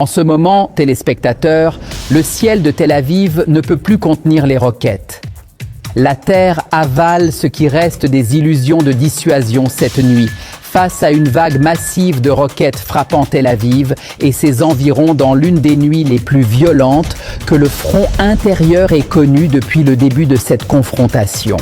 En ce moment, téléspectateurs, le ciel de Tel Aviv ne peut plus contenir les roquettes. La terre avale ce qui reste des illusions de dissuasion cette nuit, face à une vague massive de roquettes frappant Tel Aviv et ses environs dans l'une des nuits les plus violentes que le front intérieur ait connues depuis le début de cette confrontation.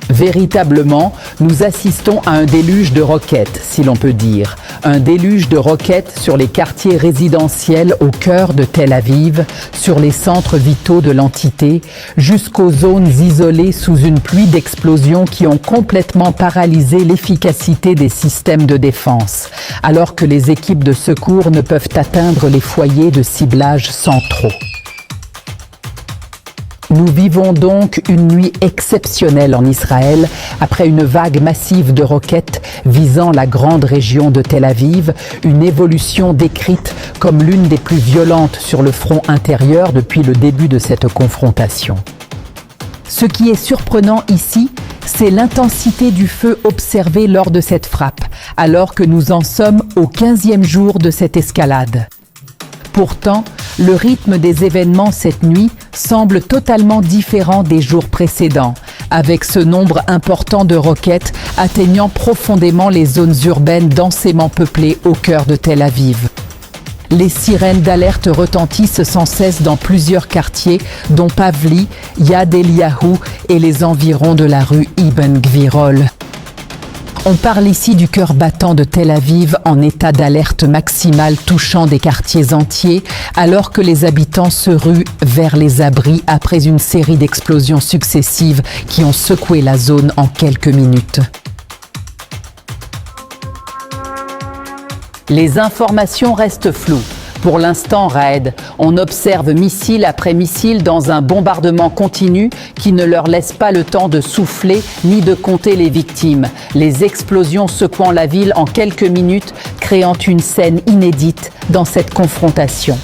Véritablement, nous assistons à un déluge de roquettes, si l'on peut dire. Un déluge de roquettes sur les quartiers résidentiels au cœur de Tel Aviv, sur les centres vitaux de l'entité, jusqu'aux zones isolées sous une pluie d'explosions qui ont complètement paralysé l'efficacité des systèmes de défense, alors que les équipes de secours ne peuvent atteindre les foyers de ciblage centraux. Nous vivons donc une nuit exceptionnelle en Israël après une vague massive de roquettes visant la grande région de Tel Aviv, une évolution décrite comme l'une des plus violentes sur le front intérieur depuis le début de cette confrontation. Ce qui est surprenant ici, c'est l'intensité du feu observé lors de cette frappe, alors que nous en sommes au 15e jour de cette escalade. Pourtant, le rythme des événements cette nuit semble totalement différent des jours précédents, avec ce nombre important de roquettes atteignant profondément les zones urbaines densément peuplées au cœur de Tel Aviv. Les sirènes d'alerte retentissent sans cesse dans plusieurs quartiers, dont Pavli, Yad Eliyahu et les environs de la rue Ibn Gvirol. On parle ici du cœur battant de Tel Aviv en état d'alerte maximale touchant des quartiers entiers, alors que les habitants se ruent vers les abris après une série d'explosions successives qui ont secoué la zone en quelques minutes. Les informations restent floues. Pour l'instant, Raed, on observe missile après missile dans un bombardement continu qui ne leur laisse pas le temps de souffler ni de compter les victimes. Les explosions secouant la ville en quelques minutes, créant une scène inédite dans cette confrontation.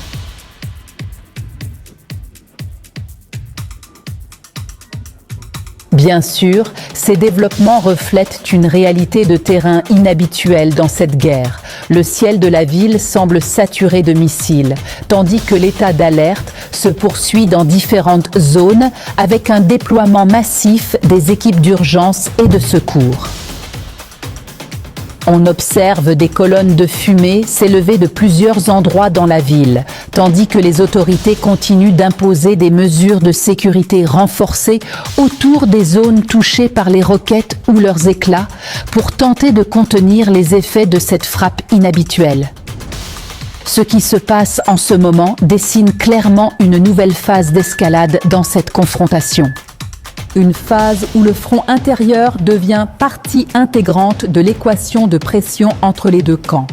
Bien sûr, ces développements reflètent une réalité de terrain inhabituelle dans cette guerre. Le ciel de la ville semble saturé de missiles, tandis que l'état d'alerte se poursuit dans différentes zones avec un déploiement massif des équipes d'urgence et de secours. On observe des colonnes de fumée s'élever de plusieurs endroits dans la ville, tandis que les autorités continuent d'imposer des mesures de sécurité renforcées autour des zones touchées par les roquettes ou leurs éclats pour tenter de contenir les effets de cette frappe inhabituelle. Ce qui se passe en ce moment dessine clairement une nouvelle phase d'escalade dans cette confrontation. Une phase où le front intérieur devient partie intégrante de l'équation de pression entre les deux camps.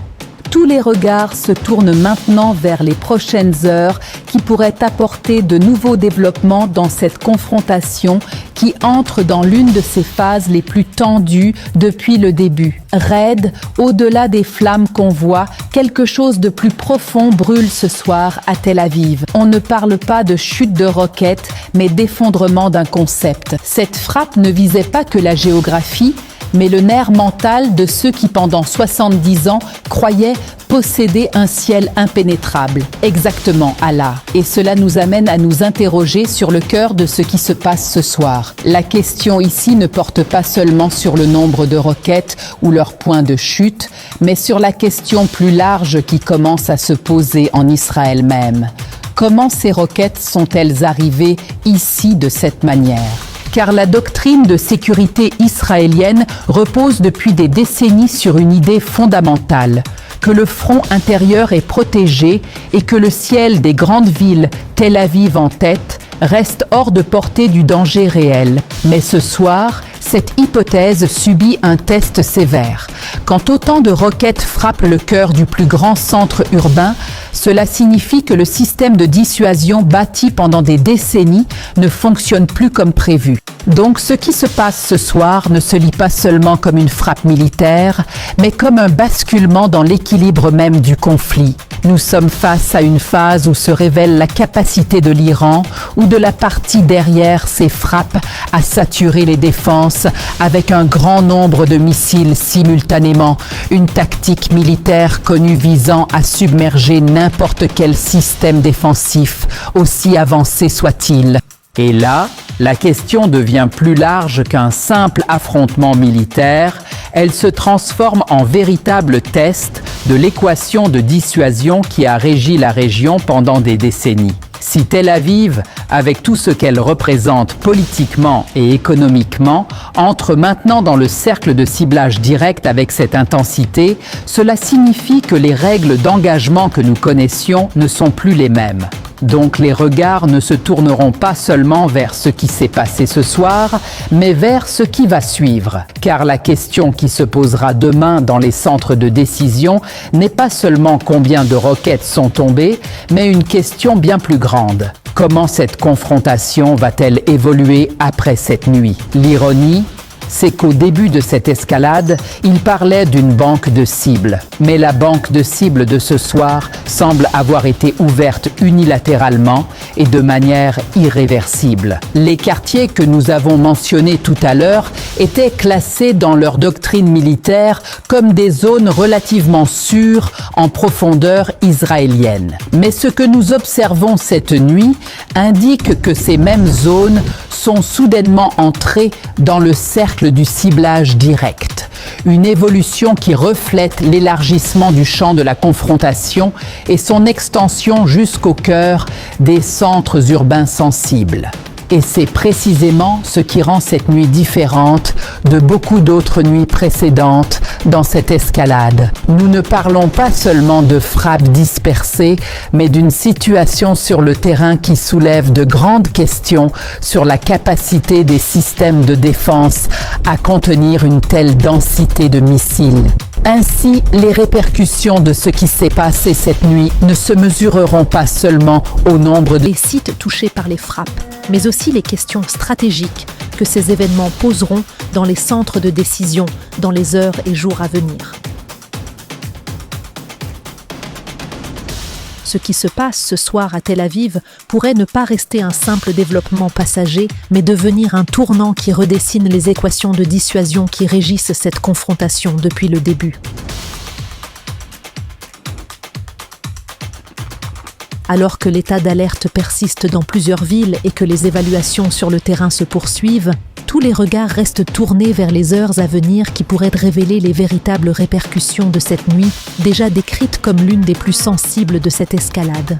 Tous les regards se tournent maintenant vers les prochaines heures qui pourraient apporter de nouveaux développements dans cette confrontation qui entre dans l'une de ses phases les plus tendues depuis le début. Raid, au-delà des flammes qu'on voit, quelque chose de plus profond brûle ce soir à Tel Aviv. On ne parle pas de chute de roquettes, mais d'effondrement d'un concept. Cette frappe ne visait pas que la géographie, mais le nerf mental de ceux qui pendant 70 ans croyaient posséder un ciel impénétrable. Exactement, Allah. Et cela nous amène à nous interroger sur le cœur de ce qui se passe ce soir. La question ici ne porte pas seulement sur le nombre de roquettes ou leur point de chute, mais sur la question plus large qui commence à se poser en Israël même. Comment ces roquettes sont-elles arrivées ici de cette manière ? Car la doctrine de sécurité israélienne repose depuis des décennies sur une idée fondamentale, que le front intérieur est protégé et que le ciel des grandes villes, Tel Aviv en tête, reste hors de portée du danger réel. Mais ce soir, cette hypothèse subit un test sévère. Quand autant de roquettes frappent le cœur du plus grand centre urbain, cela signifie que le système de dissuasion bâti pendant des décennies ne fonctionne plus comme prévu. Donc ce qui se passe ce soir ne se lit pas seulement comme une frappe militaire, mais comme un basculement dans l'équilibre même du conflit. Nous sommes face à une phase où se révèle la capacité de l'Iran ou de la partie derrière ces frappes à saturer les défenses avec un grand nombre de missiles simultanément, une tactique militaire connue visant à submerger n'importe quel système défensif, aussi avancé soit-il. Et là, la question devient plus large qu'un simple affrontement militaire, elle se transforme en véritable test de l'équation de dissuasion qui a régi la région pendant des décennies. Si Tel Aviv, avec tout ce qu'elle représente politiquement et économiquement, entre maintenant dans le cercle de ciblage direct avec cette intensité, cela signifie que les règles d'engagement que nous connaissions ne sont plus les mêmes. Donc les regards ne se tourneront pas seulement vers ce qui s'est passé ce soir, mais vers ce qui va suivre. Car la question qui se posera demain dans les centres de décision n'est pas seulement combien de roquettes sont tombées, mais une question bien plus grande. Comment cette confrontation va-t-elle évoluer après cette nuit? L'ironie, c'est qu'au début de cette escalade, il parlait d'une banque de cibles. Mais la banque de cibles de ce soir semble avoir été ouverte unilatéralement et de manière irréversible. Les quartiers que nous avons mentionnés tout à l'heure étaient classés dans leur doctrine militaire comme des zones relativement sûres en profondeur israélienne. Mais ce que nous observons cette nuit indique que ces mêmes zones sont soudainement entrées dans le cercle du ciblage direct. Une évolution qui reflète l'élargissement du champ de la confrontation et son extension jusqu'au cœur des centres urbains sensibles. Et c'est précisément ce qui rend cette nuit différente de beaucoup d'autres nuits précédentes dans cette escalade. Nous ne parlons pas seulement de frappes dispersées, mais d'une situation sur le terrain qui soulève de grandes questions sur la capacité des systèmes de défense à contenir une telle densité de missiles. Ainsi, les répercussions de ce qui s'est passé cette nuit ne se mesureront pas seulement au nombre de sites touchés par les frappes, mais aussi les questions stratégiques que ces événements poseront dans les centres de décision dans les heures et jours à venir. Ce qui se passe ce soir à Tel Aviv pourrait ne pas rester un simple développement passager, mais devenir un tournant qui redessine les équations de dissuasion qui régissent cette confrontation depuis le début. Alors que l'état d'alerte persiste dans plusieurs villes et que les évaluations sur le terrain se poursuivent, tous les regards restent tournés vers les heures à venir qui pourraient révéler les véritables répercussions de cette nuit, déjà décrite comme l'une des plus sensibles de cette escalade.